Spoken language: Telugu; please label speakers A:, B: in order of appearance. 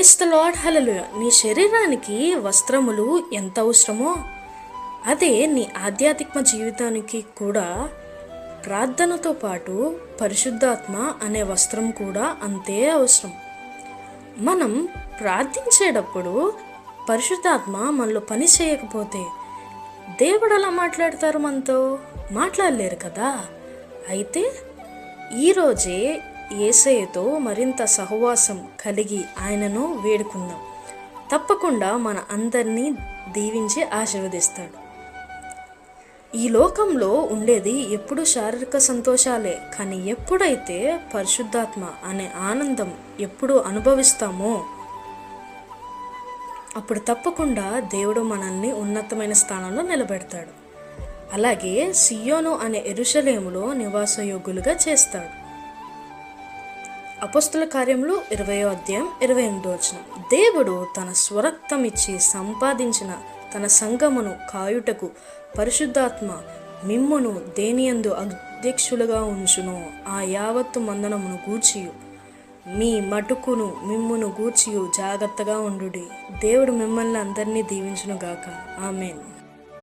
A: Praise the lord. హల్లెలూయా. నీ శరీరానికి వస్త్రములు ఎంత అవసరమో అదే నీ ఆధ్యాత్మిక జీవితానికి కూడా ప్రార్థనతో పాటు పరిశుద్ధాత్మ అనే వస్త్రం కూడా అంతే అవసరం. మనం ప్రార్థించేటప్పుడు పరిశుద్ధాత్మ మనలో పని చేయకపోతే దేవుడు అలా మాట్లాడతారు, మనతో మాట్లాడలేరు కదా. అయితే ఈరోజే యేసయ్యతో మరింత సహవాసం కలిగి ఆయనను వేడుకుందాం. తప్పకుండా మన అందరినీ దీవించి ఆశీర్వదిస్తాడు. ఈ లోకంలో ఉండేది ఎప్పుడు శారీరక సంతోషాలే, కానీ ఎప్పుడైతే పరిశుద్ధాత్మ అనే ఆనందం ఎప్పుడు అనుభవిస్తామో అప్పుడు తప్పకుండా దేవుడు మనల్ని ఉన్నతమైన స్థానంలో నిలబెడతాడు. అలాగే సియోను అనే యెరూషలేములో నివాసయోగ్యులుగా చేస్తాడు. అపోస్తల కార్యములు 20వ అధ్యాయం 28వ వచనం. దేవుడు తన స్వరక్తం ఇచ్చి సంపాదించిన తన సంఘమును కాయుటకు పరిశుద్ధాత్మ మిమ్మును దేనియందు అధ్యక్షులుగా ఉంచును. ఆ యావత్తు మందనమును గూర్చియు మీ మటుకును మిమ్మును గూర్చియు జాగ్రత్తగా ఉండుడి. దేవుడు మిమ్మల్ని అందరినీ దీవించును గాక. ఆమేన్.